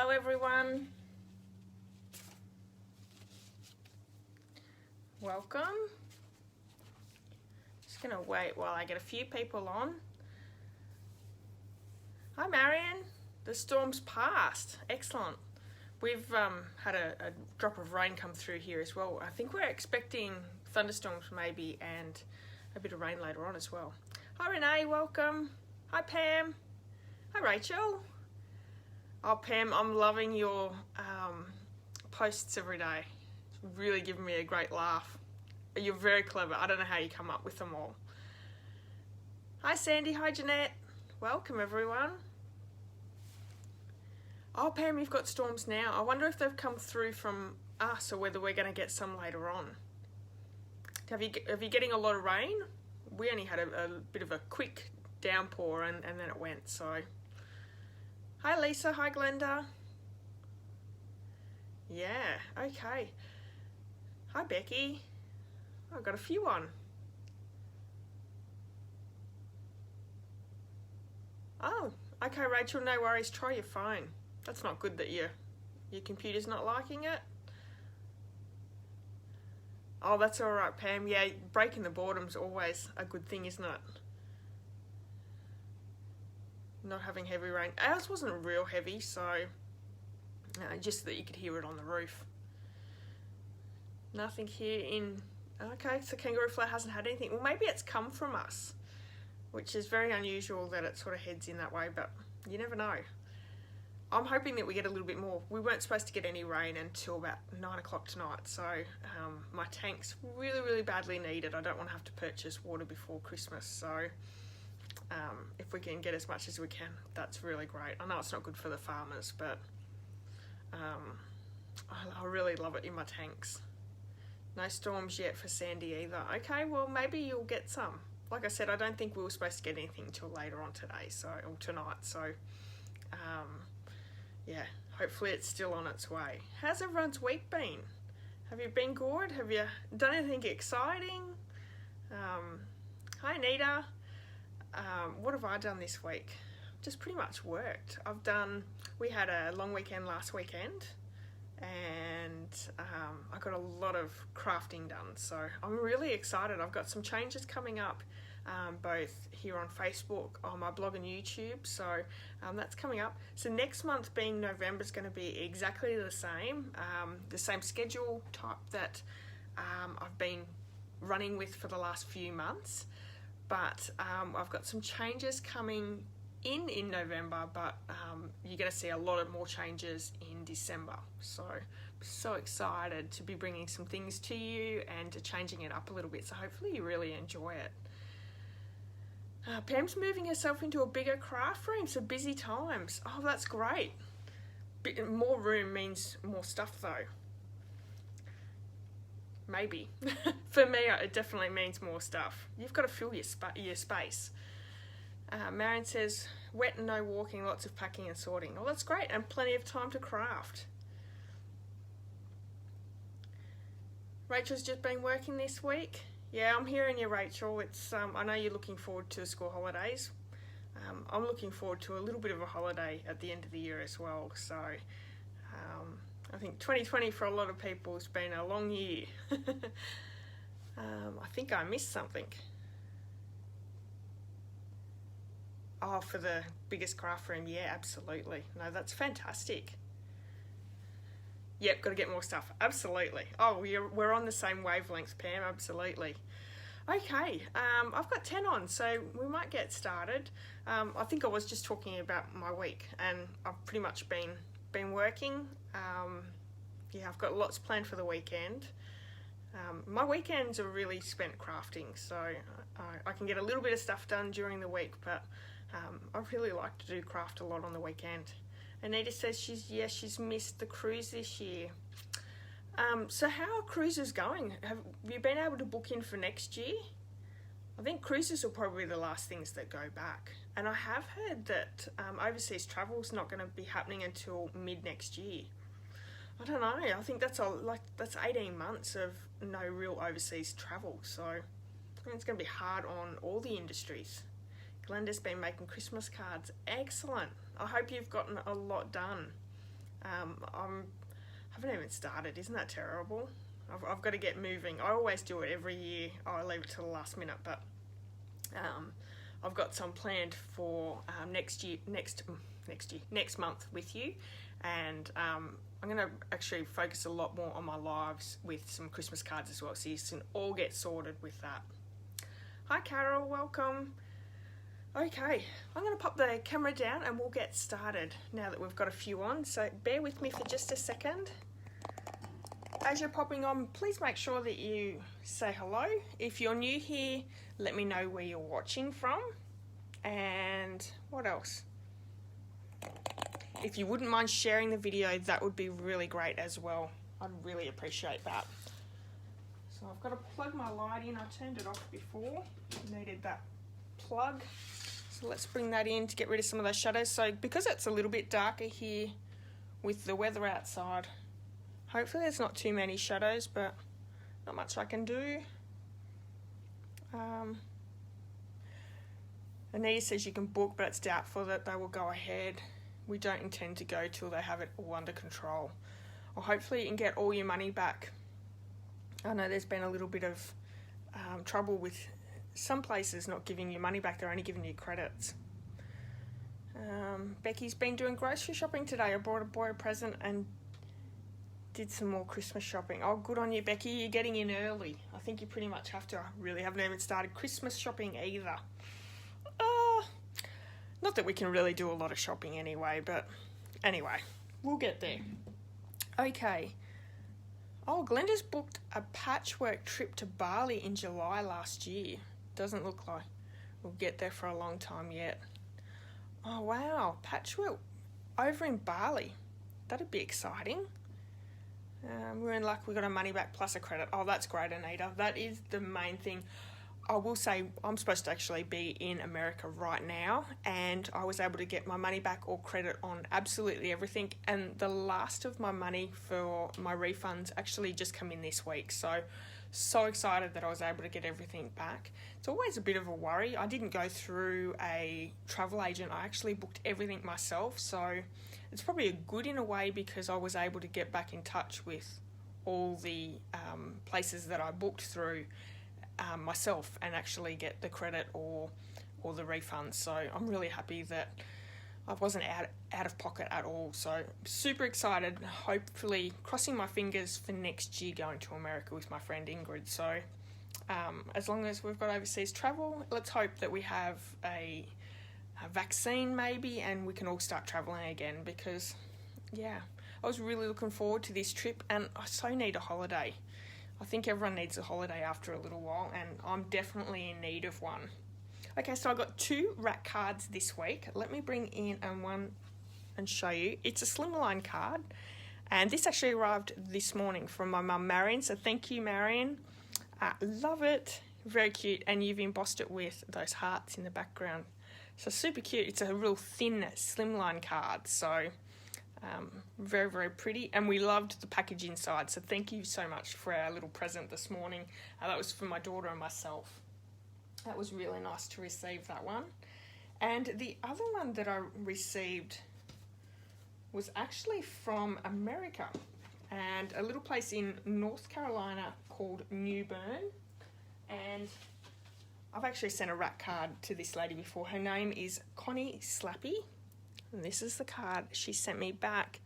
Hello everyone. Welcome. Just gonna wait while I get a few people on. Hi Marion. The storm's passed. Excellent. We've had a drop of rain come through here as well. I think we're expecting thunderstorms maybe and a bit of rain later on as well. Hi Renee, welcome. Hi Pam. Hi Rachel. Oh Pam, I'm loving your posts every day. It's really giving me a great laugh. You're very clever. I don't know how you come up with them all. Hi Sandy, hi Jeanette. Welcome everyone. Oh Pam, you've got storms now. I wonder if they've come through from us or whether we're going to get some later on. Have you getting a lot of rain? We only had a bit of a quick downpour and then it went, so. Hi Lisa, hi Glenda. Yeah, okay. Hi Becky. I've got a few on. Oh, okay Rachel, no worries, try your phone. That's not good that your computer's not liking it. Oh, that's all right, Pam. Yeah, breaking the boredom's always a good thing, isn't it? Not having heavy rain. Ours wasn't real heavy, so just that you could hear it on the roof. Nothing here in... Okay, so Kangaroo Flat hasn't had anything. Well, maybe it's come from us, which is very unusual that it sort of heads in that way, but you never know. I'm hoping that we get a little bit more. We weren't supposed to get any rain until about 9 o'clock tonight, so my tank's really, really badly needed. I don't want to have to purchase water before Christmas, so if we can get as much as we can, that's really great. I know it's not good for the farmers, but I really love it in my tanks. No storms yet for Sandy either. Okay, well maybe you'll get some. Like I said, I don't think we were supposed to get anything until later on today, or tonight, so yeah, hopefully it's still on its way. How's everyone's week been? Have you been good? Have you done anything exciting? Hi Anita. What have I done this week? Just pretty much worked. We had a long weekend last weekend and I got a lot of crafting done, so I'm really excited. I've got some changes coming up both here on Facebook, on my blog and YouTube, so that's coming up. So next month being November is going to be exactly the same schedule type that I've been running with for the last few months, but I've got some changes coming in November, but you're going to see a lot of more changes in December, so I'm so excited to be bringing some things to you and to changing it up a little bit, so hopefully you really enjoy it. Pam's moving herself into a bigger craft room, so busy times. Oh, that's great. More room means more stuff though. Maybe. For me, it definitely means more stuff. You've got to fill your space. Marion says, wet and no walking, lots of packing and sorting. Oh, that's great, and plenty of time to craft. Rachel's just been working this week. Yeah, I'm hearing you, Rachel. It's I know you're looking forward to the school holidays. I'm looking forward to a little bit of a holiday at the end of the year as well. So I think 2020 for a lot of people has been a long year. I think I missed something. Oh, for the biggest craft room, yeah, absolutely. No, that's fantastic. Yep, got to get more stuff. Absolutely. Oh, we're on the same wavelength, Pam. Absolutely. Okay, I've got 10 on, so we might get started. I think I was just talking about my week, and I've pretty much been working. Yeah, I've got lots planned for the weekend. My weekends are really spent crafting, so I can get a little bit of stuff done during the week, but I really like to do craft a lot on the weekend. Anita says she's missed the cruise this year. So how are cruises going? Have you been able to book in for next year? I think cruises are probably the last things that go back. And I have heard that overseas travel is not going to be happening until mid next year. I don't know. I think that's 18 months of no real overseas travel. So I think it's going to be hard on all the industries. Glenda's been making Christmas cards. Excellent. I hope you've gotten a lot done. I haven't even started. Isn't that terrible? I've got to get moving. I always do it every year. I leave it till the last minute, but I've got some planned for next month with you, and I'm going to actually focus a lot more on my lives with some Christmas cards as well, so you can all get sorted with that. Hi Carol, welcome. Okay, I'm going to pop the camera down and we'll get started now that we've got a few on, so bear with me for just a second. As you're popping on, please make sure that you say hello. If you're new here, let me know where you're watching from. And what else? If you wouldn't mind sharing the video, that would be really great as well. I'd really appreciate that. So I've got to plug my light in. I turned it off before. Needed that plug. So let's bring that in to get rid of some of those shadows. So because it's a little bit darker here with the weather outside, hopefully there's not too many shadows, but not much I can do. Anita says you can book, but it's doubtful that they will go ahead. We don't intend to go till they have it all under control. Or hopefully you can get all your money back. I know there's been a little bit of trouble with some places not giving you money back. They're only giving you credits. Becky's been doing grocery shopping today. I bought a boy a present and did some more Christmas shopping. Oh, good on you, Becky. You're getting in early. I think you pretty much have to. I really haven't even started Christmas shopping either. Not that we can really do a lot of shopping anyway, but anyway, we'll get there. Okay. Oh, Glenda's booked a patchwork trip to Bali in July last year. Doesn't look like we'll get there for a long time yet. Oh, wow. Patchwork over in Bali. That'd be exciting. We're in luck. We got our money back plus a credit. Oh, that's great, Anita. That is the main thing. I will say I'm supposed to actually be in America right now, and I was able to get my money back or credit on absolutely everything, and the last of my money for my refunds actually just come in this week. So excited that I was able to get everything back. It's always a bit of a worry. I didn't go through a travel agent. I actually booked everything myself, so it's probably a good in a way because I was able to get back in touch with all the places that I booked through myself and actually get the credit or the refund. So I'm really happy that I wasn't out of pocket at all. So super excited, hopefully crossing my fingers for next year going to America with my friend Ingrid. So as long as we've got overseas travel, let's hope that we have a vaccine maybe and we can all start traveling again, because yeah, I was really looking forward to this trip and I so need a holiday. I think everyone needs a holiday after a little while, and I'm definitely in need of one. Okay, so I got 2 rack cards this week. Let me bring in one and show you. It's a Slimline card, and this actually arrived this morning from my mum Marion, so thank you, Marion. Love it. Very cute, and you've embossed it with those hearts in the background. So super cute. It's a real thin Slimline card, so very, very pretty, and we loved the package inside, so thank you so much for our little present this morning. That was for my daughter and myself. That was really nice to receive that one. And the other one that I received was actually from America, and a little place in North Carolina called New Bern. And I've actually sent a rack card to this lady before. Her name is Connie Slappy. And this is the card she sent me back,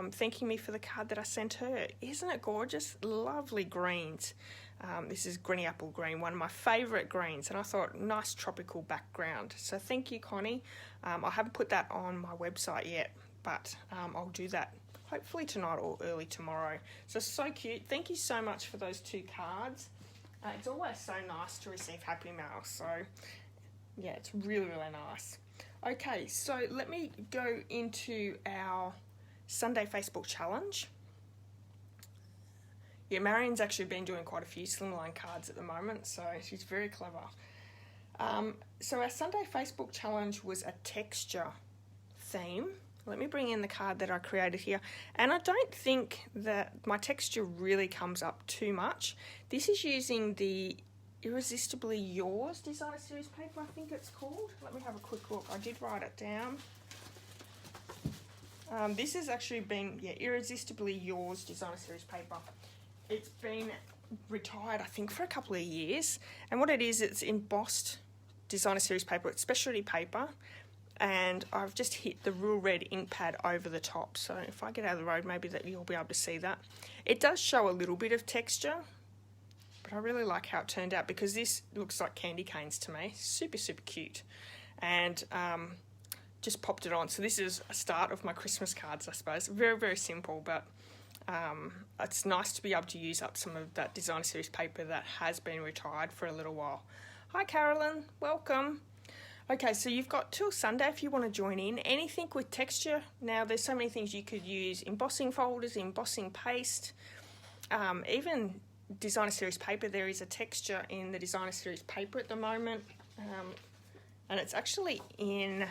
thanking me for the card that I sent her. Isn't it gorgeous? Lovely greens. This is Greeny Apple Green, one of my favourite greens, and I thought nice tropical background. So thank you, Connie. I haven't put that on my website yet, but I'll do that hopefully tonight or early tomorrow. So cute. Thank you so much for those 2 cards. It's always so nice to receive happy mail, so yeah, it's really, really nice. Okay, so let me go into our Sunday Facebook challenge. Yeah, Marion's actually been doing quite a few Slimline cards at the moment, so she's very clever. So our Sunday Facebook challenge was a texture theme. Let me bring in the card that I created here. And I don't think that my texture really comes up too much. This is using the Irresistibly Yours Designer Series paper, I think it's called. Let me have a quick look. I did write it down. This has actually been, Irresistibly Yours Designer Series paper. It's been retired, I think, for a couple of years. And what it is, it's embossed Designer Series paper. It's specialty paper. And I've just hit the real red ink pad over the top. So if I get out of the road, maybe that you'll be able to see that. It does show a little bit of texture, but I really like how it turned out because this looks like candy canes to me. Super, super cute. And just popped it on. So this is a start of my Christmas cards, I suppose. Very, very simple, but it's nice to be able to use up some of that Designer Series paper that has been retired for a little while. Hi, Carolyn. Welcome. Okay, so you've got till Sunday if you want to join in. Anything with texture. Now, there's so many things you could use. Embossing folders, embossing paste, even Designer Series paper. There is a texture in the Designer Series paper at the moment. And it's actually in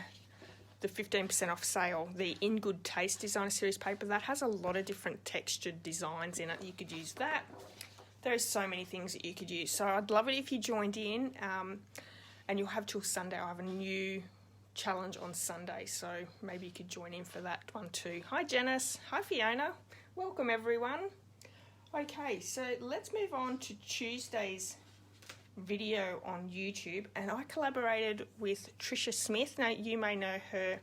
the 15% off sale, the In Good Taste Designer Series paper. That has a lot of different textured designs in it. You could use that. There's so many things that you could use. So I'd love it if you joined in. And you'll have till Sunday. I have a new challenge on Sunday, so maybe you could join in for that one too. Hi, Janice. Hi, Fiona. Welcome, everyone. Okay, so let's move on to Tuesday's video on YouTube, and I collaborated with Trisha Smith. Now, you may know her.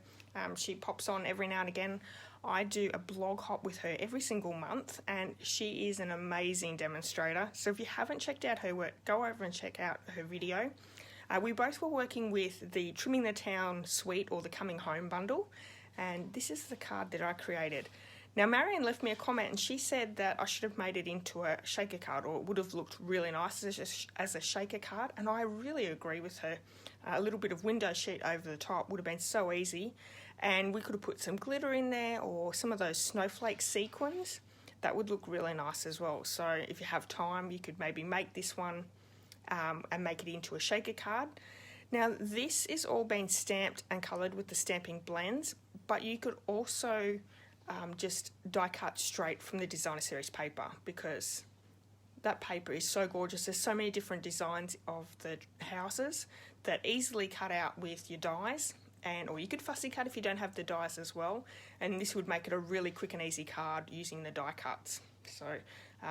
She pops on every now and again. I do a blog hop with her every single month, and she is an amazing demonstrator. So if you haven't checked out her work, go over and check out her video. We both were working with the Trimming the Town suite or the Coming Home bundle, and this is the card that I created. Now, Marion left me a comment and she said that I should have made it into a shaker card, or it would have looked really nice as a shaker card, and I really agree with her. A little bit of window sheet over the top would have been so easy, and we could have put some glitter in there or some of those snowflake sequins. That would look really nice as well. So if you have time, you could maybe make this one and make it into a shaker card. Now, this is all been stamped and coloured with the stamping blends, but you could also just die cut straight from the Designer Series paper, because that paper is so gorgeous. There's so many different designs of the houses that easily cut out with your dies, or you could fussy cut if you don't have the dies as well, and this would make it a really quick and easy card using the die cuts. So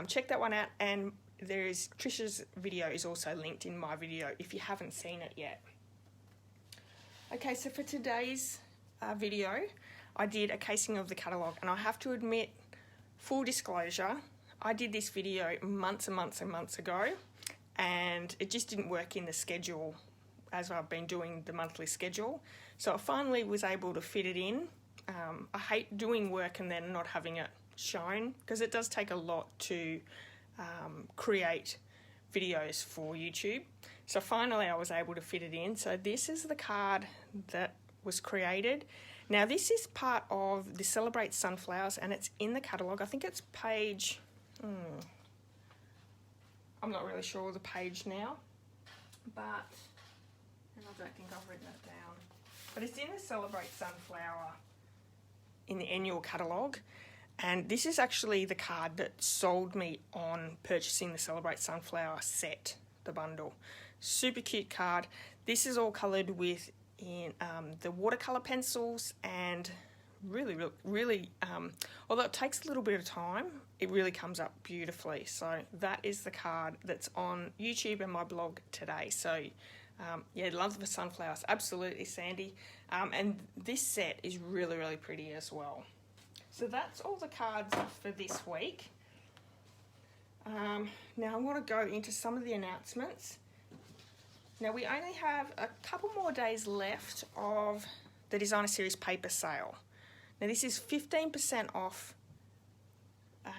check that one out, and Trisha's video is also linked in my video if you haven't seen it yet. Okay, so for today's video, I did a casing of the catalogue, and I have to admit, full disclosure, I did this video months and months and months ago, and it just didn't work in the schedule as I've been doing the monthly schedule. So I finally was able to fit it in. I hate doing work and then not having it shown, because it does take a lot to create videos for YouTube. So finally I was able to fit it in. So this is the card that was created. Now, this is part of the Celebrate Sunflowers, and it's in the catalogue. I think it's page, I'm not really sure of the page now, but I don't think I've written that down. But it's in the Celebrate Sunflower in the annual catalogue. And this is actually the card that sold me on purchasing the Celebrate Sunflower set, the bundle. Super cute card. This is all coloured with the watercolour pencils, and really, although it takes a little bit of time, it really comes up beautifully. So that is the card that's on YouTube and my blog today. So yeah, love the sunflowers, absolutely, Sandy. And this set is really pretty as well. So that's all the cards for this week. Now I want to go into some of the announcements. Now, we only have a couple more days left of the Designer Series paper sale. Now, this is 15% off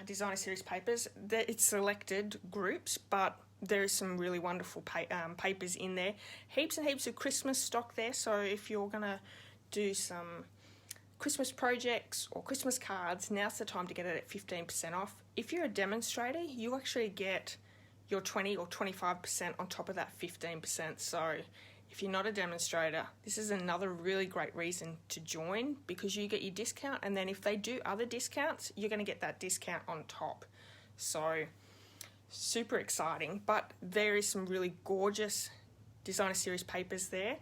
Designer Series papers. It's selected groups, but there is some really wonderful papers in there. Heaps and heaps of Christmas stock there, so if you're going to do some Christmas projects or Christmas cards, now's the time to get it at 15% off. If you're a demonstrator, you actually get your 20 or 25% on top of that 15%. So if you're not a demonstrator, this is another really great reason to join, because you get your discount, and then if they do other discounts, you're going to get that discount on top. So super exciting. But there is some really gorgeous Designer Series papers there.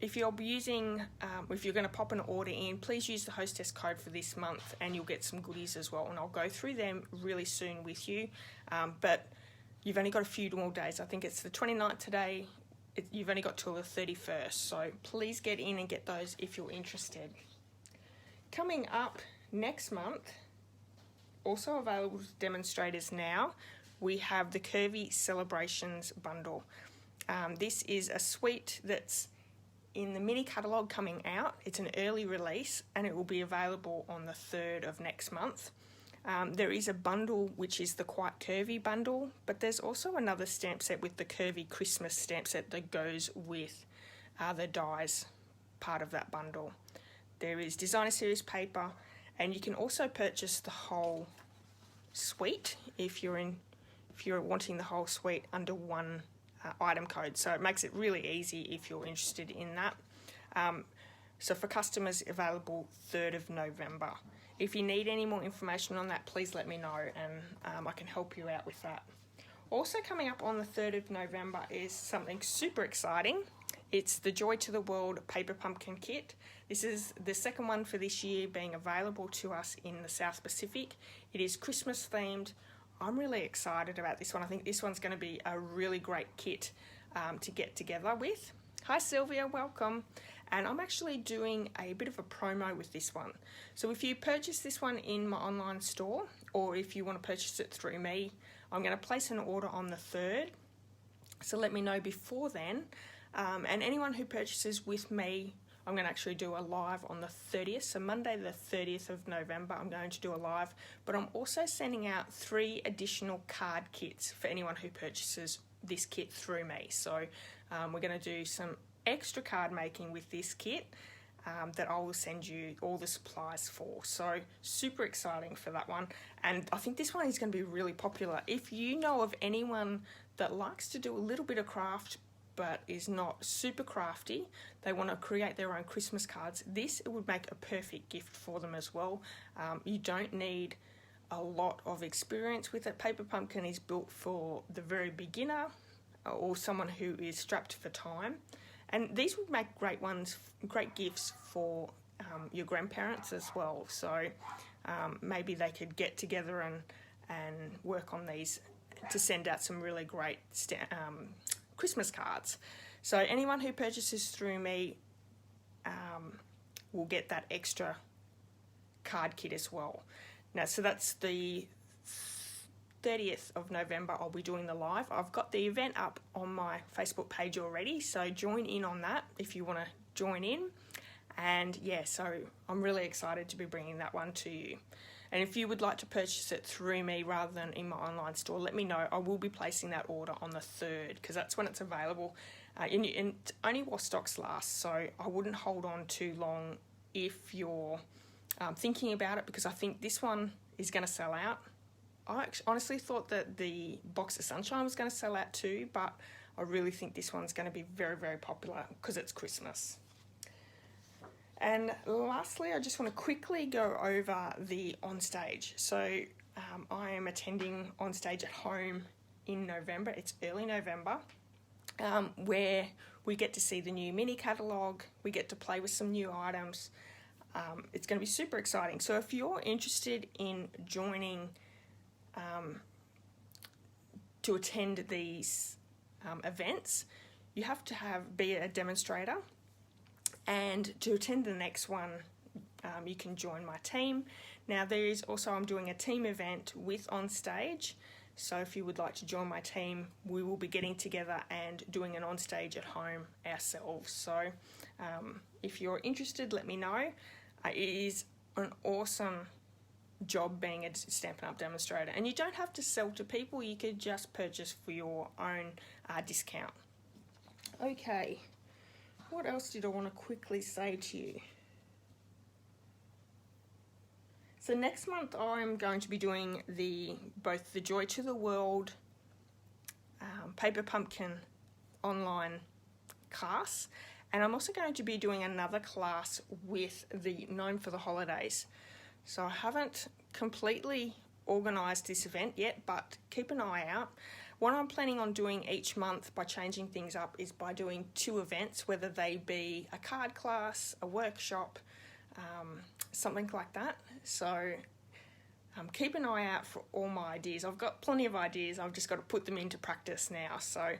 if you're using, if you're going to pop an order in, please use the hostess code for this month and you'll get some goodies as well. And I'll go through them really soon with you. But you've only got a few more days. I think it's the 29th today. You've only got till the 31st. So please get in and get those if you're interested. Coming up next month, also available to demonstrators now, we have the Curvy Celebrations bundle. This is a suite that's in the mini catalogue coming out. It's an early release and it will be available on the 3rd of next month. There is a bundle which is the Quite Curvy bundle, but there's also another stamp set with the Curvy Christmas stamp set that goes with the dies part of that bundle. There is designer series paper, and you can also purchase the whole suite if you're wanting the whole suite under one item code, so it makes it really easy if you're interested in that. So for customers, available 3rd of November. If you need any more information on that, please let me know and I can help you out with that. Also coming up on the 3rd of November is something super exciting. It's the Joy to the World Paper Pumpkin Kit. This is the second one for this year being available to us in the South Pacific. It is Christmas themed. I'm really excited about this one. I think this one's going to be a really great kit to get together with. Hi Sylvia, welcome. And I'm actually doing a bit of a promo with this one. So if you purchase this one in my online store, or if you want to purchase it through me, I'm going to place an order on the 3rd. So let me know before then. And anyone who purchases with me, I'm going to actually do a live on the 30th. So Monday the 30th of November, I'm going to do a live. But I'm also sending out 3 additional card kits for anyone who purchases this kit through me. So we're going to do some extra card making with this kit that I will send you all the supplies for. So super exciting for that one. And I think this one is going to be really popular. If you know of anyone that likes to do a little bit of craft but is not super crafty, they want to create their own Christmas cards, it would make a perfect gift for them as well. You don't need a lot of experience with it. Paper Pumpkin is built for the very beginner or someone who is strapped for time. And these would make great gifts for your grandparents as well. So maybe they could get together and work on these to send out some really great Christmas cards. So anyone who purchases through me will get that extra card kit as well. Now, so that's the 30th of November, I'll be doing the live. I've got the event up on my Facebook page already, so join in on that if you want to join in. And yeah, so I'm really excited to be bringing that one to you. And if you would like to purchase it through me rather than in my online store, let me know. I will be placing that order on the 3rd because that's when it's available. And only while stocks last, so I wouldn't hold on too long if you're thinking about it, because I think this one is going to sell out. I honestly thought that the box of Sunshine was going to sell out too, but I really think this one's going to be very, very popular because it's Christmas. And lastly, I just want to quickly go over the onstage. So I am attending onstage at home in November. It's early November, where we get to see the new mini catalogue. We get to play with some new items. It's going to be super exciting. So if you're interested in joining to attend these events, you have to be a demonstrator. And to attend the next one, you can join my team. Now there is also, I'm doing a team event with Onstage. So if you would like to join my team, we will be getting together and doing an Onstage at home ourselves. So if you're interested, let me know. It is an awesome job being a Stampin' Up! Demonstrator. And you don't have to sell to people, you could just purchase for your own discount. Okay. What else did I want to quickly say to you? So next month I'm going to be doing both the Joy to the World Paper Pumpkin online class, and I'm also going to be doing another class with the Gnome for the Holidays. So I haven't completely organised this event yet, but keep an eye out. What I'm planning on doing each month by changing things up is by doing 2 events, whether they be a card class, a workshop, something like that. So keep an eye out for all my ideas. I've got plenty of ideas, I've just got to put them into practice now. So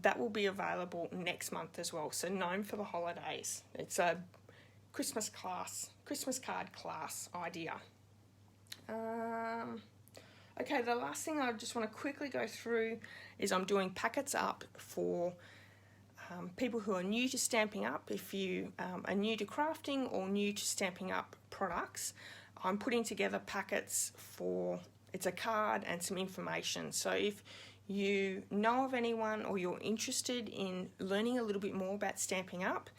that will be available next month as well. So known for the holidays. It's a Christmas card class idea. Okay, the last thing I just want to quickly go through is I'm doing packets up for people who are new to Stampin' Up. If you are new to crafting or new to Stampin' Up products, I'm putting together packets for, it's a card and some information. So if you know of anyone or you're interested in learning a little bit more about Stampin' Up,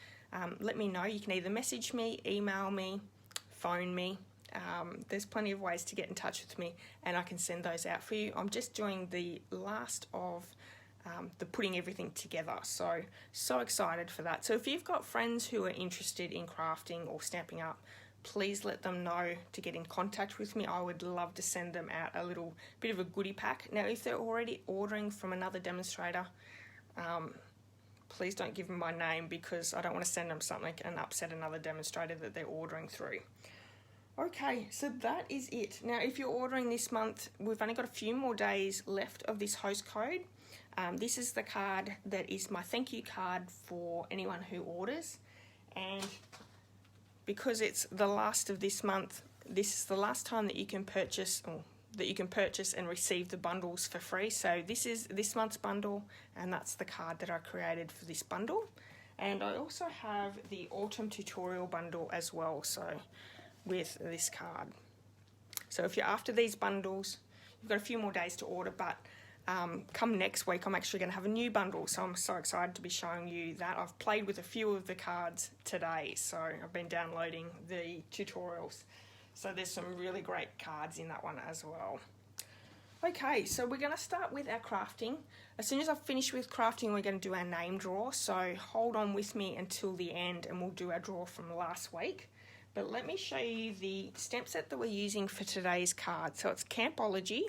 let me know. You can either message me, email me, phone me. There's plenty of ways to get in touch with me and I can send those out for you. I'm just doing the last of the putting everything together, so excited for that. So if you've got friends who are interested in crafting or Stampin' Up, please let them know to get in contact with me. I would love to send them out a little bit of a goodie pack. Now if they're already ordering from another demonstrator, please don't give them my name, because I don't want to send them something and upset another demonstrator that they're ordering through. Okay, so that is it. Now, if you're ordering this month, we've only got a few more days left of this host code. This is the card that is my thank you card for anyone who orders. And because it's the last of this month, this is the last time that you can purchase, and receive the bundles for free. So this is this month's bundle, and that's the card that I created for this bundle. And I also have the autumn tutorial bundle as well, so with this card. So if you're after these bundles, you've got a few more days to order, but come next week I'm actually going to have a new bundle, so I'm so excited to be showing you that. I've played with a few of the cards today, so I've been downloading the tutorials. So there's some really great cards in that one as well. Okay, so we're going to start with our crafting. As soon as I've finished with crafting, we're going to do our name draw, so hold on with me until the end and we'll do our draw from last week. But let me show you the stamp set that we're using for today's card. So it's Campology.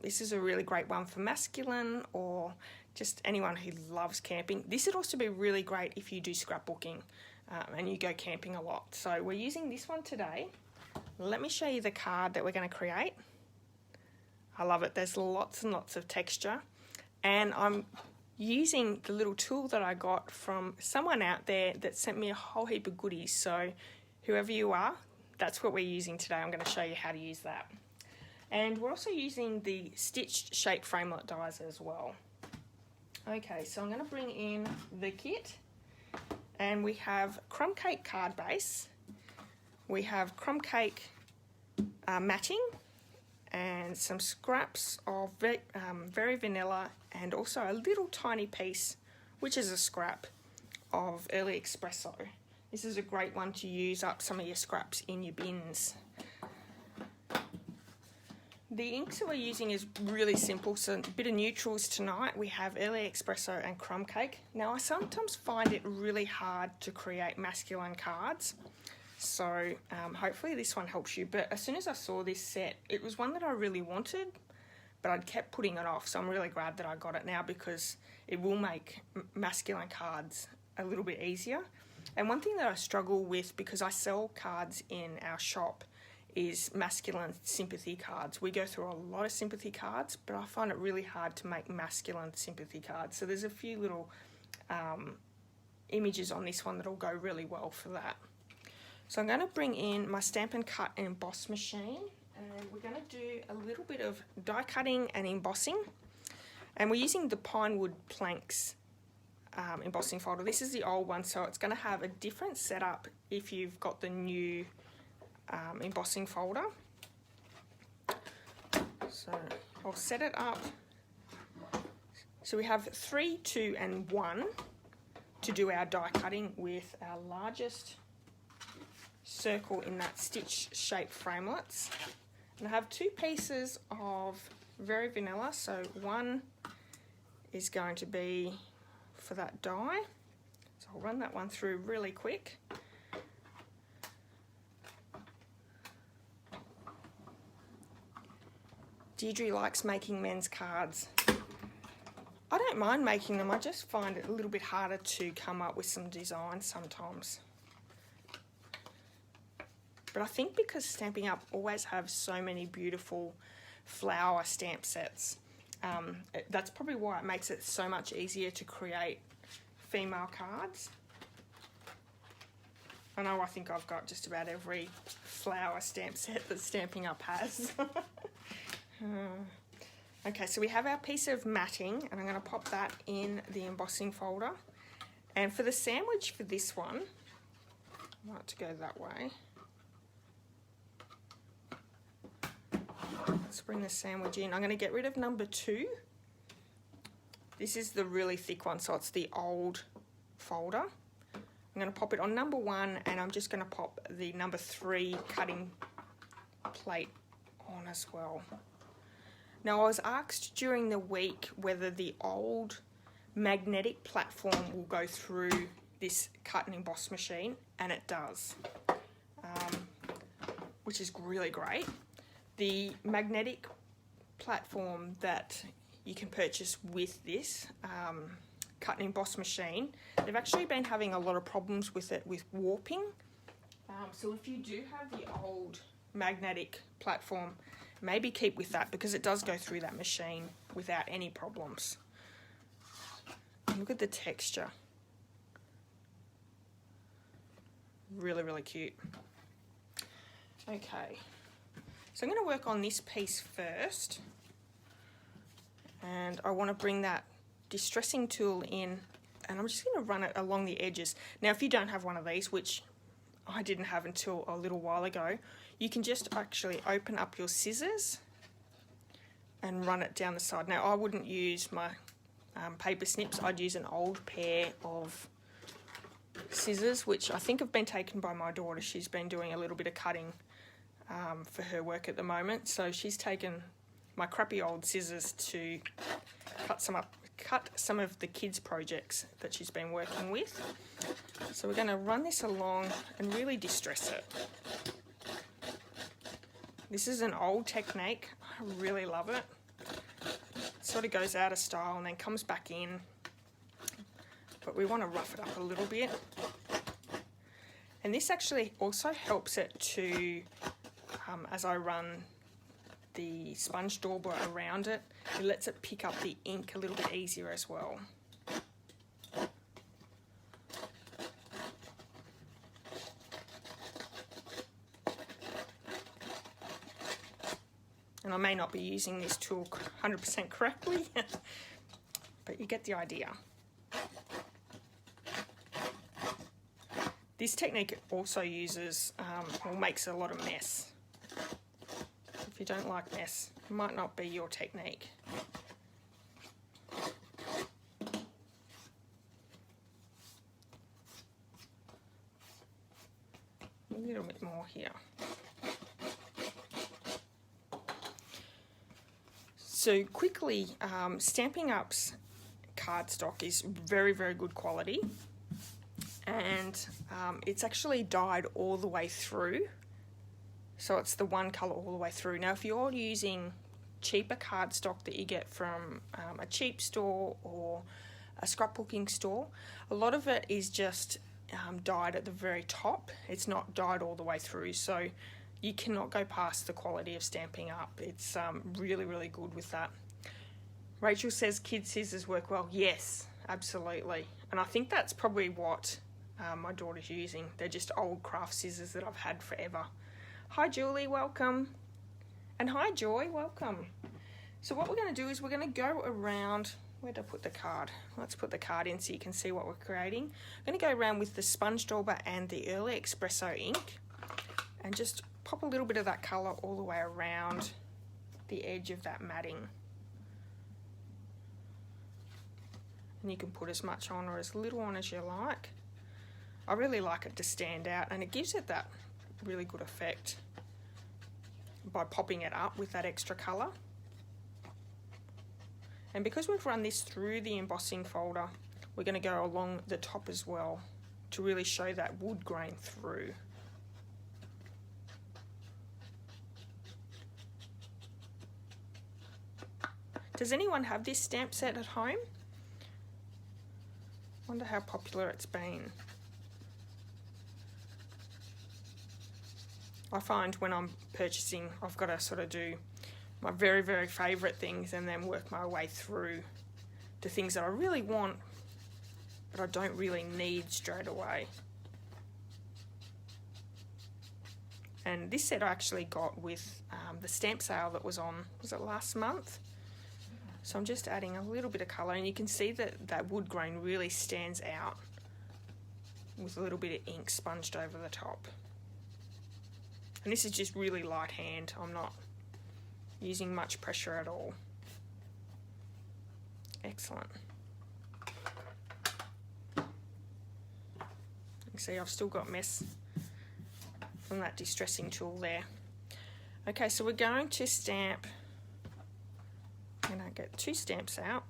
This is a really great one for masculine or just anyone who loves camping. This would also be really great if you do scrapbooking and you go camping a lot. So we're using this one today. Let me show you the card that we're going to create. I love it. There's lots and lots of texture. And I'm using the little tool that I got from someone out there that sent me a whole heap of goodies. So whoever you are, that's what we're using today. I'm going to show you how to use that. And we're also using the stitched shape framelit dies as well. Okay, so I'm going to bring in the kit, and we have Crumb Cake card base, we have Crumb Cake matting, and some scraps of very vanilla, and also a little tiny piece, which is a scrap of early Espresso. This is a great one to use up some of your scraps in your bins. The inks that we're using is really simple, so a bit of neutrals tonight. We have early Espresso and Crumb Cake. Now I sometimes find it really hard to create masculine cards, so hopefully this one helps you. But as soon as I saw this set, it was one that I really wanted, but I'd kept putting it off, so I'm really glad that I got it now, because it will make masculine cards a little bit easier. And one thing that I struggle with, because I sell cards in our shop, is masculine sympathy cards. We go through a lot of sympathy cards, but I find it really hard to make masculine sympathy cards. So there's a few little images on this one that'll go really well for that. So I'm going to bring in my Stampin' Cut and Emboss machine, and we're going to do a little bit of die cutting and embossing. And we're using the Pinewood Planks embossing folder. This is the old one, so it's going to have a different setup if you've got the new embossing folder. So I'll set it up. So we have 3, 2 and 1 to do our die cutting with our largest circle in that stitch shape framelits. And I have 2 pieces of very vanilla, so one is going to be for that die. So I'll run that one through really quick. Deirdre likes making men's cards. I don't mind making them, I just find it a little bit harder to come up with some designs sometimes. But I think because Stampin' Up always have so many beautiful flower stamp sets, that's probably why it makes it so much easier to create female cards. I know I think I've got just about every flower stamp set that Stampin' Up has. Okay, so we have our piece of matting, and I'm going to pop that in the embossing folder. And for the sandwich for this one, I want it to go that way. Let's bring the sandwich in. I'm going to get rid of number 2. This is the really thick one, so it's the old folder. I'm going to pop it on number 1, and I'm just going to pop the number 3 cutting plate on as well. Now, I was asked during the week whether the old magnetic platform will go through this cut and emboss machine, and it does, which is really great. The magnetic platform that you can purchase with this cut and emboss machine, they've actually been having a lot of problems with it with warping. So if you do have the old magnetic platform, maybe keep with that because it does go through that machine without any problems. And look at the texture. Really, really cute. Okay, so I'm going to work on this piece first. And I want to bring that distressing tool in, and I'm just going to run it along the edges. Now, if you don't have one of these, which I didn't have until a little while ago, you can just actually open up your scissors and run it down the side. Now, I wouldn't use my paper snips. I'd use an old pair of scissors, which I think have been taken by my daughter. She's been doing a little bit of cutting for her work at the moment. So she's taken my crappy old scissors to cut some of the kids' projects that she's been working with. So we're going to run this along and really distress it. This is an old technique. I really love it. It sort of goes out of style and then comes back in, but we want to rough it up a little bit. And this actually also helps it to, as I run the sponge dauber around it, it lets it pick up the ink a little bit easier as well. And I may not be using this tool 100% correctly, but you get the idea. This technique also uses, or makes a lot of mess. If you don't like mess, it might not be your technique. A little bit more here. So quickly, Stampin' Up's cardstock is very, very good quality, and it's actually dyed all the way through, so it's the one colour all the way through. Now, if you're using cheaper cardstock that you get from a cheap store or a scrapbooking store, a lot of it is just dyed at the very top. It's not dyed all the way through, so you cannot go past the quality of Stampin' Up. It's really, really good with that. Rachel says kids' scissors work well. Yes, absolutely. And I think that's probably what my daughter's using. They're just old craft scissors that I've had forever. Hi, Julie, welcome. And hi, Joy, welcome. So what we're going to do is we're going to go around. Where did I put the card? Let's put the card in so you can see what we're creating. I'm going to go around with the sponge dauber and the early espresso ink and just pop a little bit of that colour all the way around the edge of that matting. And you can put as much on or as little on as you like. I really like it to stand out, and it gives it that really good effect by popping it up with that extra colour. And because we've run this through the embossing folder, we're going to go along the top as well to really show that wood grain through. Does anyone have this stamp set at home? Wonder how popular it's been. I find when I'm purchasing, I've got to sort of do my very, very favourite things and then work my way through to things that I really want, but I don't really need straight away. And this set I actually got with the stamp sale that was on, was it last month? So I'm just adding a little bit of colour, and you can see that that wood grain really stands out with a little bit of ink sponged over the top. And this is just really light hand. I'm not using much pressure at all. Excellent. You can see I've still got mess from that distressing tool there. Okay, so we're going to stamp. I'm going to get 2 stamps out,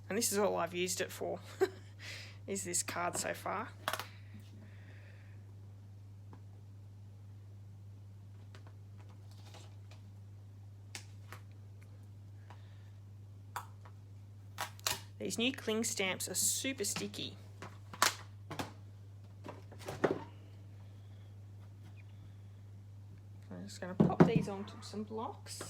and this is all I've used it for, is this card so far. These new cling stamps are super sticky. I'm just going to pop these onto some blocks.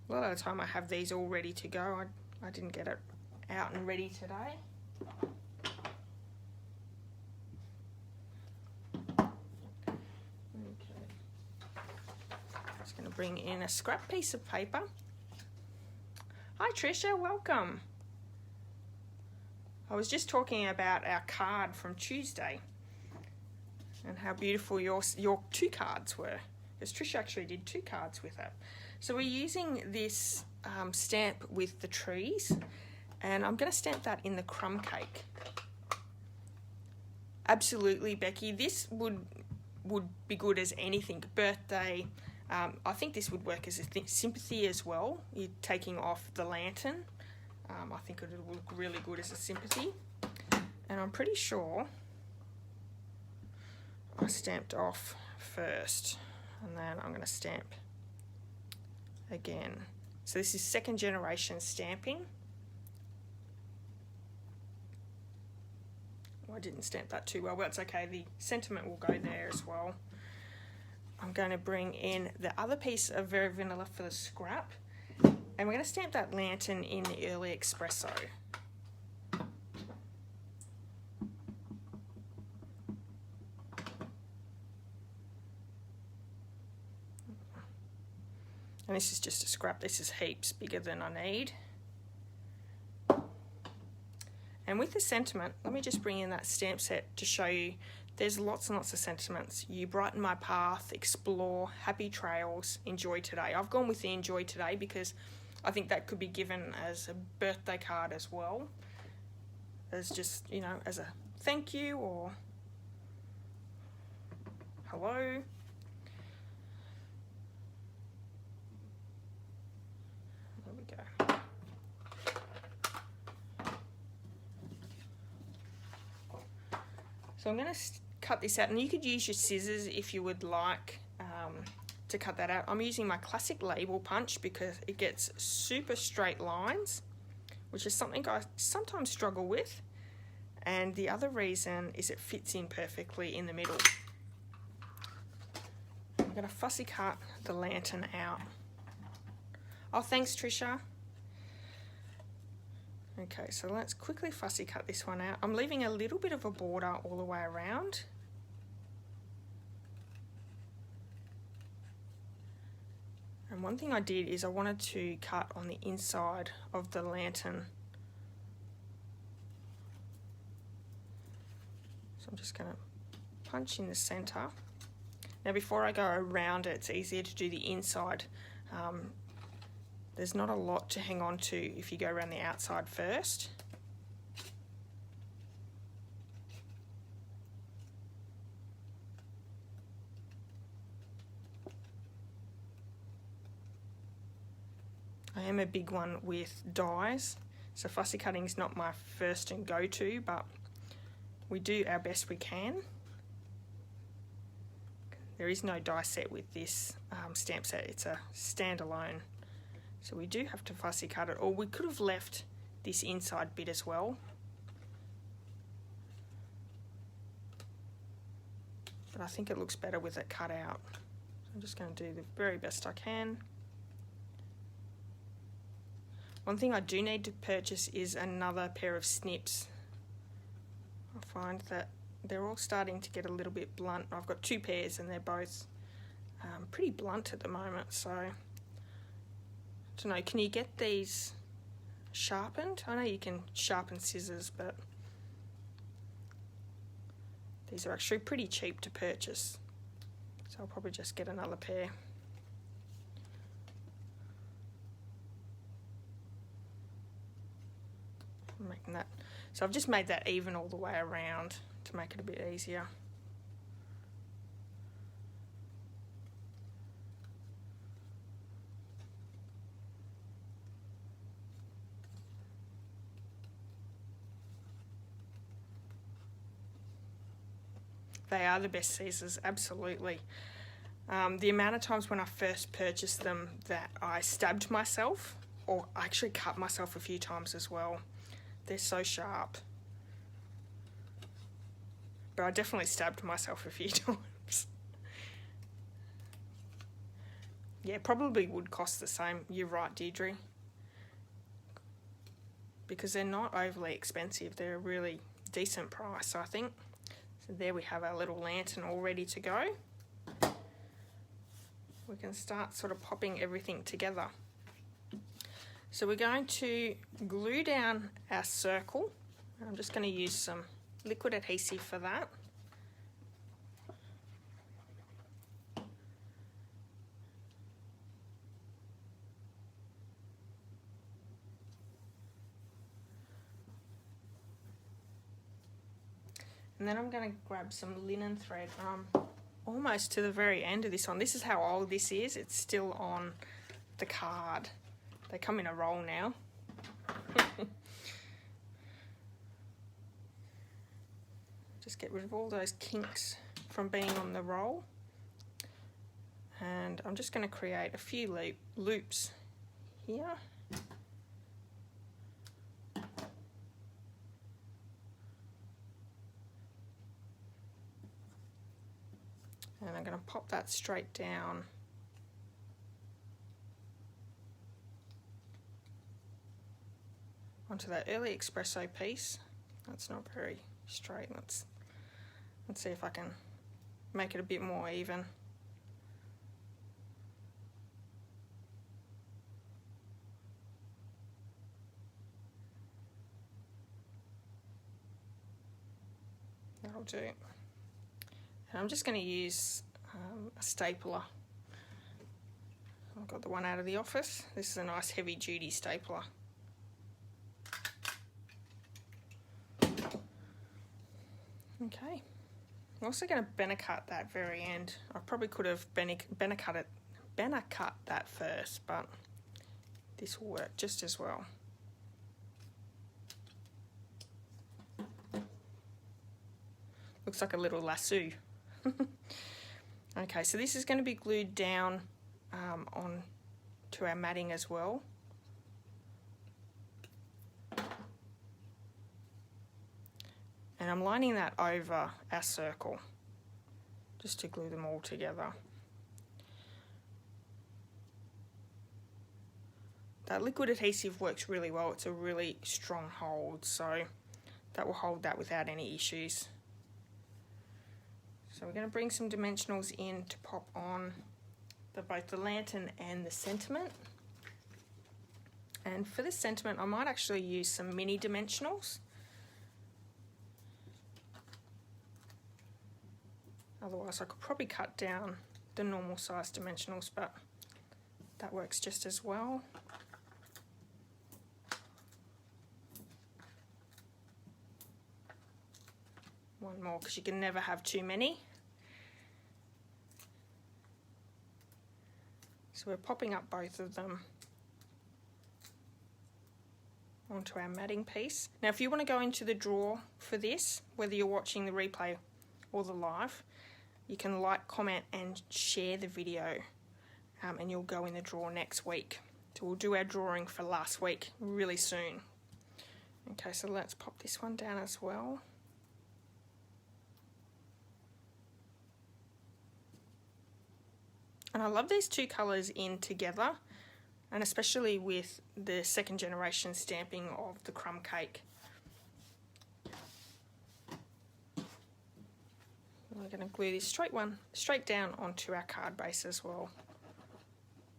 A lot of the time I have these all ready to go. I didn't get it out and ready today. Going to bring in a scrap piece of paper. Hi Tricia, welcome. I was just talking about our card from Tuesday and how beautiful your 2 cards were, because Tricia actually did 2 cards with it. So we're using this stamp with the trees, and I'm going to stamp that in the Crumb Cake. Absolutely, Becky, this would be good as anything. Birthday. I think this would work as a sympathy as well. You're taking off the lantern. I think it would look really good as a sympathy. And I'm pretty sure I stamped off first, and then I'm going to stamp again. So this is 2nd generation stamping. Oh, I didn't stamp that too well, but it's okay. The sentiment will go there as well. I'm going to bring in the other piece of Very Vanilla for the scrap, and we're going to stamp that lantern in the early Espresso. And this is just a scrap. This is heaps bigger than I need. And with the sentiment, let me just bring in that stamp set to show you there's lots and lots of sentiments. You brighten my path, explore, happy trails, enjoy today. I've gone with the enjoy today because I think that could be given as a birthday card as well, as just, you know, as a thank you or hello. There we go. So I'm going to cut this out, and you could use your scissors if you would like to cut that out. I'm using my classic label punch because it gets super straight lines, which is something I sometimes struggle with, and the other reason is it fits in perfectly in the middle. I'm going to fussy cut the lantern out. Oh, thanks Tricia. Okay, so let's quickly fussy cut this one out. I'm leaving a little bit of a border all the way around. And one thing I did is I wanted to cut on the inside of the lantern. So I'm just going to punch in the center. Now before I go around it, it's easier to do the inside. There's not a lot to hang on to if you go around the outside first. I am a big one with dies, so fussy cutting is not my first and go-to, but we do our best we can. there is no die set with this stamp set. It's a standalone. So we do have to fussy cut it, or we could have left this inside bit as well. But I think it looks better with it cut out. So I'm just going to do the very best I can. One thing I do need to purchase is another pair of snips. I find that they're all starting to get a little bit blunt. I've got 2 pairs and they're both pretty blunt at the moment, so I don't know, can you get these sharpened? I know you can sharpen scissors, but these are actually pretty cheap to purchase, so I'll probably just get another pair. I'm making that, so I've just made that even all the way around to make it a bit easier. They are the best scissors, absolutely. The amount of times when I first purchased them that I stabbed myself, or I actually cut myself a few times as well. They're so sharp. But I definitely stabbed myself a few times. Yeah, probably would cost the same. You're right, Deirdre. Because they're not overly expensive. They're a really decent price, I think. So there we have our little lantern all ready to go. We can start sort of popping everything together. So we're going to glue down our circle. I'm just going to use some liquid adhesive for that. And then I'm going to grab some linen thread. Almost to the very end of this one. This is how old this is. It's still on the card. They come in a roll now. Just get rid of all those kinks from being on the roll. And I'm just going to create a few loops here. And I'm going to pop that straight down onto that early espresso piece. That's not very straight. Let's see if I can make it a bit more even. That'll do. And I'm just going to use a stapler. I've got the one out of the office. This is a nice heavy duty stapler. Okay. I'm also going to banner cut that very end. I probably could have banner cut that first, but this will work just as well. Looks like a little lasso. Okay, so this is going to be glued down on to our matting as well. And I'm lining that over our circle just to glue them all together. That liquid adhesive works really well. It's a really strong hold, so that will hold that without any issues. So we're going to bring some dimensionals in to pop on both the lantern and the sentiment. And for this sentiment, I might actually use some mini dimensionals. Otherwise, I could probably cut down the normal size dimensionals, but that works just as well. One more, because you can never have too many. So we're popping up both of them onto our matting piece. Now if you want to go into the drawer for this, whether you're watching the replay or the live, you can like, comment and share the video, and you'll go in the draw next week. So we'll do our drawing for last week really soon. Okay, so let's pop this one down as well. And I love these two colours in together, and especially with the second generation stamping of the Crumb Cake. We're going to glue this straight down onto our card base as well.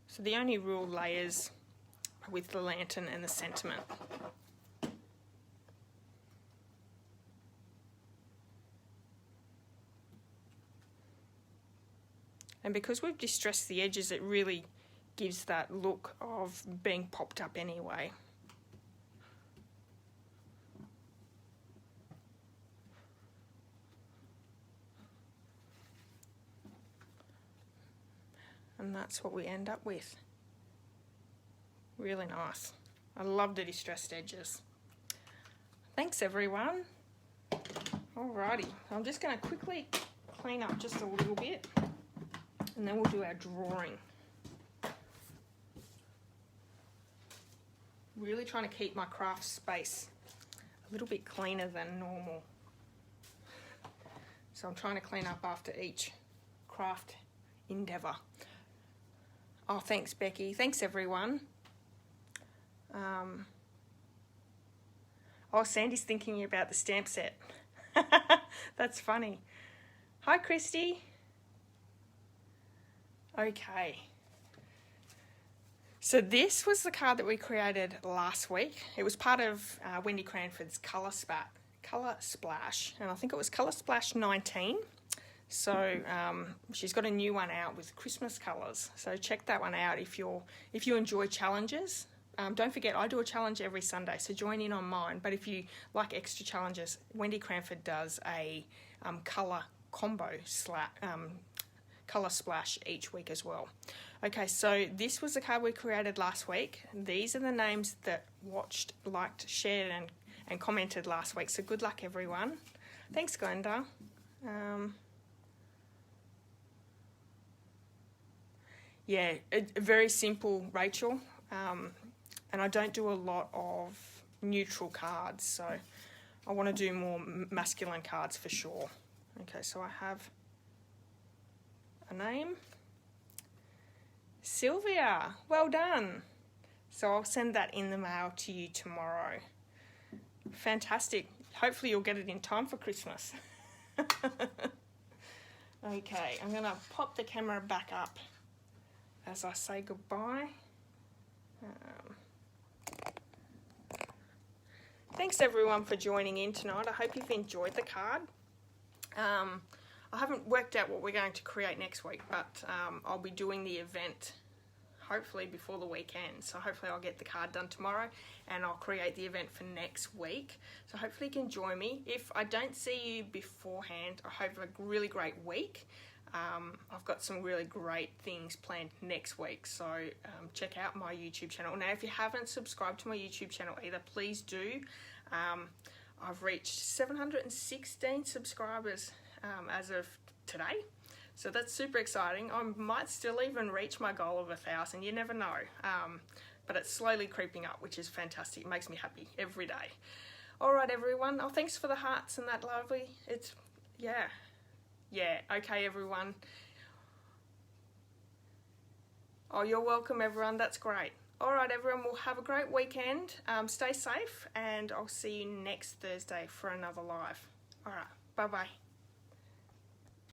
So the only real layers are with the lantern and the sentiment. And because we've distressed the edges, it really gives that look of being popped up anyway. And that's what we end up with. Really nice. I love the distressed edges. Thanks everyone. Alrighty, I'm just going to quickly clean up just a little bit, and then we'll do our drawing. Really trying to keep my craft space a little bit cleaner than normal. So I'm trying to clean up after each craft endeavour. Oh, thanks Becky. Thanks everyone. Oh, Sandy's thinking about the stamp set. That's funny. Hi Christy. Okay. So this was the card that we created last week. It was part of Wendy Cranford's Colour Splash, and I think it was Colour Splash 19. So she's got a new one out with Christmas colours. So check that one out if you enjoy challenges. Don't forget, I do a challenge every Sunday, so join in on mine. But if you like extra challenges, Wendy Cranford does a colour combo colour splash each week as well. Okay, so this was the card we created last week. These are the names that watched, liked, shared and commented last week. So good luck everyone. Thanks Glenda. Yeah, very simple, Rachel. And I don't do a lot of neutral cards, so I want to do more masculine cards for sure. Okay, so I have a name. Sylvia, well done. So I'll send that in the mail to you tomorrow. Fantastic. Hopefully you'll get it in time for Christmas. Okay, I'm going to pop the camera back up as I say goodbye. Thanks everyone for joining in tonight. I hope you've enjoyed the card. I haven't worked out what we're going to create next week, but I'll be doing the event hopefully before the weekend. So hopefully I'll get the card done tomorrow and I'll create the event for next week. So hopefully you can join me. If I don't see you beforehand, I hope you have a really great week. I've got some really great things planned next week, so check out my YouTube channel. Now, if you haven't subscribed to my YouTube channel either, please do. I've reached 716 subscribers as of today, so that's super exciting. I might still even reach my goal of 1,000, you never know, but it's slowly creeping up, which is fantastic. It makes me happy every day. Alright everyone, oh thanks for the hearts and that lovely, yeah, okay everyone. Oh, you're welcome everyone, that's great. Alright everyone, we'll have a great weekend. Stay safe and I'll see you next Thursday for another live. Alright, bye bye.